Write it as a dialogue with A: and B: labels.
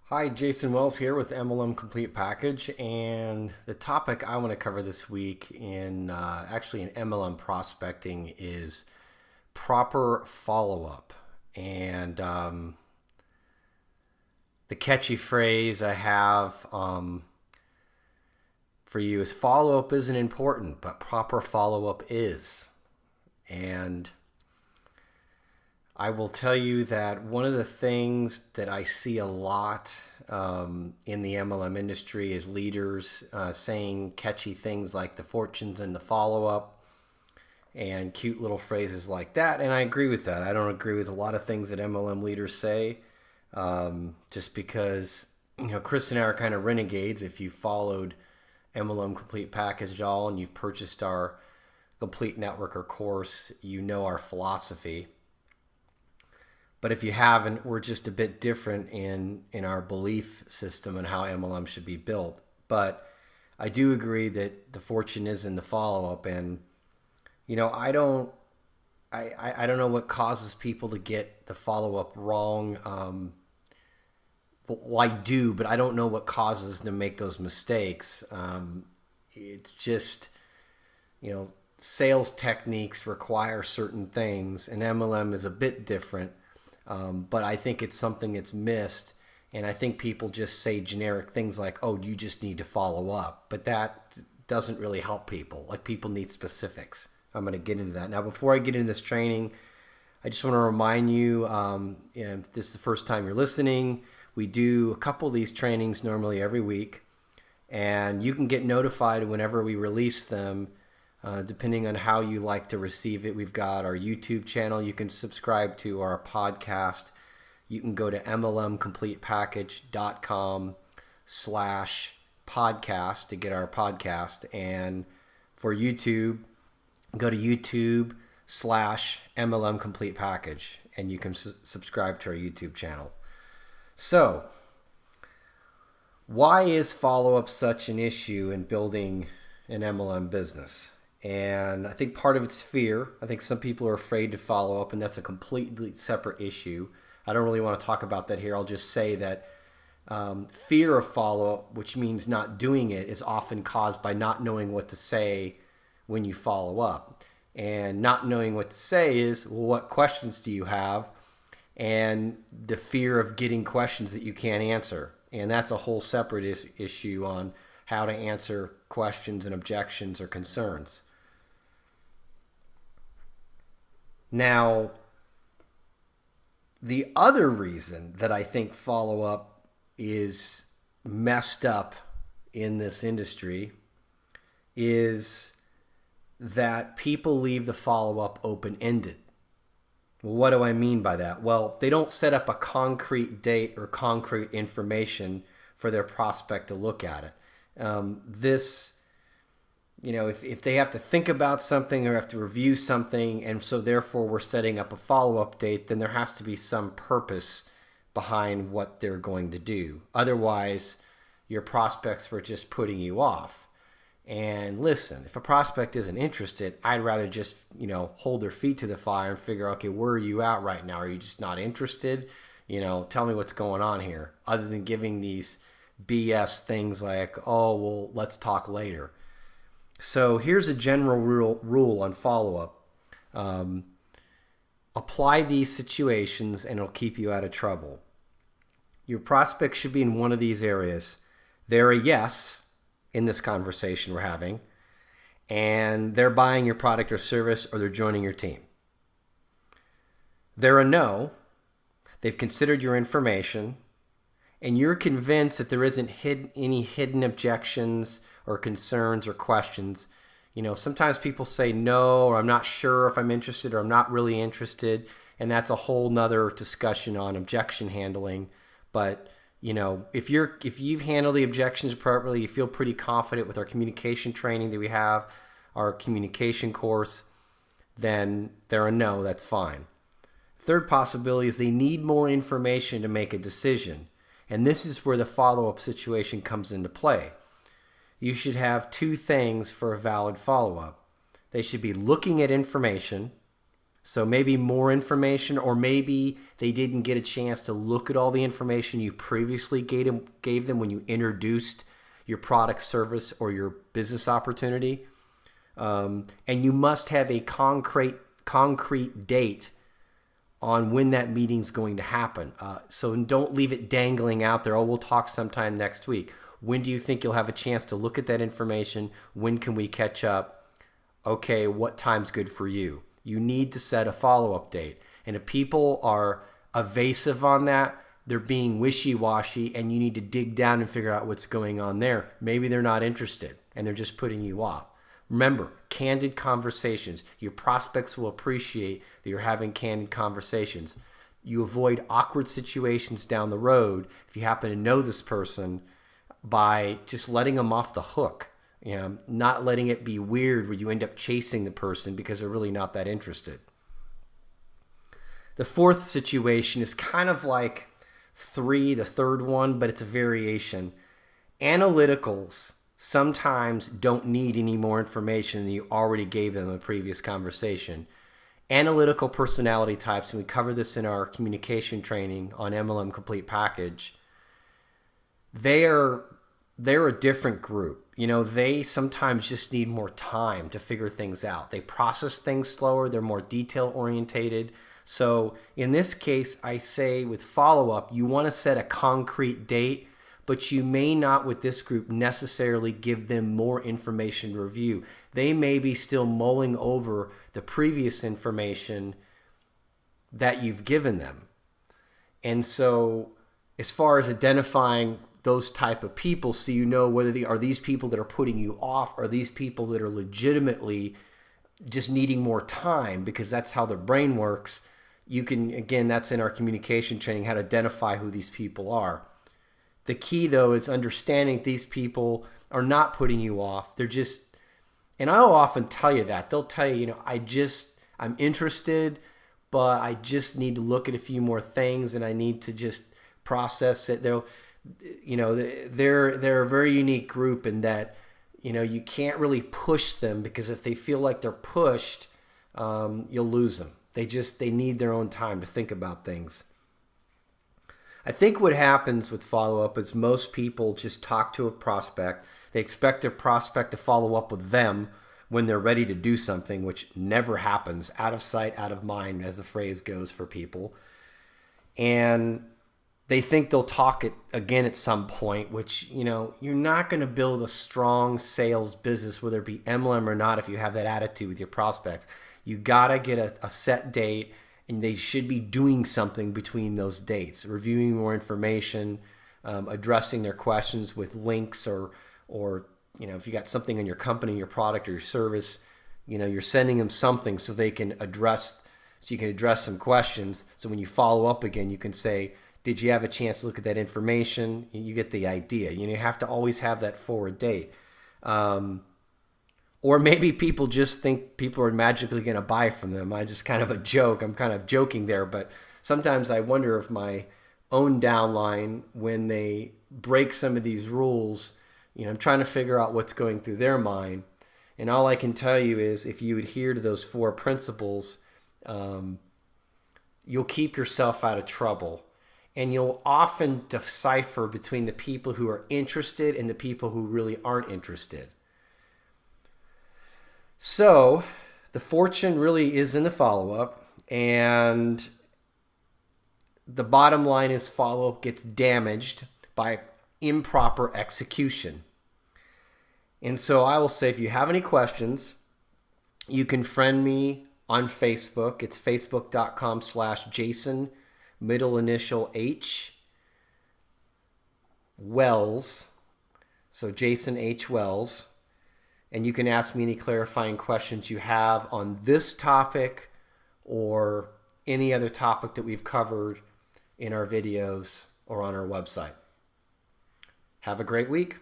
A: Hi, Jason Wells here with MLM Complete Package, and the topic I want to cover this week in actually in MLM prospecting is proper follow-up. And the catchy phrase I have for you is follow-up isn't important, but proper follow-up is. And I will tell you that one of the things that I see a lot in the MLM industry is leaders saying catchy things like the fortunes and the follow-up and cute little phrases like that. And I agree with that. I don't agree with a lot of things that MLM leaders say just because, Chris and I are kind of renegades. If you followed MLM Complete Package at all and you've purchased our Complete Networker course, you know our philosophy. But if you haven't, we're just a bit different in our belief system and how MLM should be built. But I do agree that the fortune is in the follow-up. And, I don't know what causes people to get the follow-up wrong. Well, I do, but I don't know what causes them to make those mistakes. It's just, sales techniques require certain things, and MLM is a bit different. But I think it's something that's missed, and I think people just say generic things like, oh, you just need to follow up. But that doesn't really help people. Like, people need specifics. I'm going to get into that. Now, before I get into this training, I just want to remind you, if this is the first time you're listening, we do a couple of these trainings normally every week, and you can get notified whenever we release them. Depending on how you like to receive it. We've got our YouTube channel. You can subscribe to our podcast. You can go to mlmcompletepackage.com/podcast to get our podcast. And for YouTube, go to YouTube/MLM and you can subscribe to our YouTube channel. So, why is follow-up such an issue in building an MLM business? And I think part of it's fear. I think some people are afraid to follow up, and that's a completely separate issue. I don't really want to talk about that here. I'll just say that fear of follow-up, which means not doing it, is often caused by not knowing what to say when you follow up. And not knowing what to say is, well, what questions do you have? And the fear of getting questions that you can't answer. And that's a whole separate issue on how to answer questions and objections or concerns. Now, the other reason that I think follow-up is messed up in this industry is that people leave the follow-up open-ended. What do I mean by that? Well, they don't set up a concrete date or concrete information for their prospect to look at it. If they have to think about something or have to review something, and so therefore we're setting up a follow-up date, then there has to be some purpose behind what they're going to do. Otherwise, your prospects were just putting you off. And listen, if a prospect isn't interested, I'd rather just, hold their feet to the fire and figure, okay, where are you at right now? Are you just not interested? Tell me what's going on here, other than giving these BS things like, oh, well, let's talk later. So here's a general rule on follow-up. Apply these situations and it'll keep you out of trouble. Your prospect should be in one of these areas. They're a yes in this conversation we're having, and they're buying your product or service, or they're joining your team. They're a no. They've considered your information, and you're convinced that there isn't any hidden objections or concerns or questions. Sometimes people say no, or I'm not sure if I'm interested, or I'm not really interested, and that's a whole nother discussion on objection handling. But if you've handled the objections appropriately, you feel pretty confident with our communication training that we have, our communication course, then they're a no, that's fine. Third possibility is they need more information to make a decision. And this is where the follow-up situation comes into play. You should have two things for a valid follow-up. They should be looking at information So maybe more information, or maybe they didn't get a chance to look at all the information you previously gave them when you introduced your product, service, or your business opportunity. And you must have a concrete date on when that meeting's going to happen. So don't leave it dangling out there. Oh, we'll talk sometime next week. When do you think you'll have a chance to look at that information? When can we catch up? Okay, what time's good for you? You need to set a follow-up date. And if people are evasive on that, they're being wishy-washy, and you need to dig down and figure out what's going on there. Maybe they're not interested and they're just putting you off. Remember, candid conversations. Your prospects will appreciate that you're having candid conversations. You avoid awkward situations down the road if you happen to know this person by just letting them off the hook. You know, not letting it be weird where you end up chasing the person because they're really not that interested. The fourth situation is kind of like the third one, but it's a variation. Analyticals sometimes don't need any more information than you already gave them in a previous conversation. Analytical personality types, and we cover this in our communication training on MLM Complete Package, they're a different group. You know, they sometimes just need more time to figure things out. They process things slower. They're more detail orientated. So in this case, I say with follow-up, you want to set a concrete date, but you may not with this group necessarily give them more information to review. They may be still mulling over the previous information that you've given them. And so as far as identifying those type of people, so you know whether they are these people that are putting you off, or these people that are legitimately just needing more time because that's how their brain works. You can, again, that's in our communication training, how to identify who these people are. The key though is understanding these people are not putting you off. They're just, and I'll often tell you that. They'll tell you, I'm interested, but I just need to look at a few more things and I need to just process it. They're a very unique group in that, you can't really push them, because if they feel like they're pushed, you'll lose them. They need their own time to think about things. I think what happens with follow-up is most people just talk to a prospect. They expect a prospect to follow up with them when they're ready to do something, which never happens. Out of sight, out of mind, as the phrase goes for people. And they think they'll talk it again at some point, which, you're not going to build a strong sales business, whether it be MLM or not, if you have that attitude with your prospects. You got to get a set date, and they should be doing something between those dates, reviewing more information, addressing their questions with links, or if you got something in your company, your product or your service, you're sending them something so you can address some questions. So when you follow up again, you can say, did you have a chance to look at that information? You get the idea. You have to always have that forward date. Or maybe people just think people are magically going to buy from them. I'm kind of joking there, but sometimes I wonder if my own downline, when they break some of these rules, I'm trying to figure out what's going through their mind. And all I can tell you is if you adhere to those 4 principles, you'll keep yourself out of trouble. And you'll often decipher between the people who are interested and the people who really aren't interested. So the fortune really is in the follow-up, and the bottom line is follow-up gets damaged by improper execution. And so I will say, if you have any questions, you can friend me on Facebook. It's facebook.com/Jason, middle initial H, Wells. So Jason H. Wells. And you can ask me any clarifying questions you have on this topic or any other topic that we've covered in our videos or on our website. Have a great week.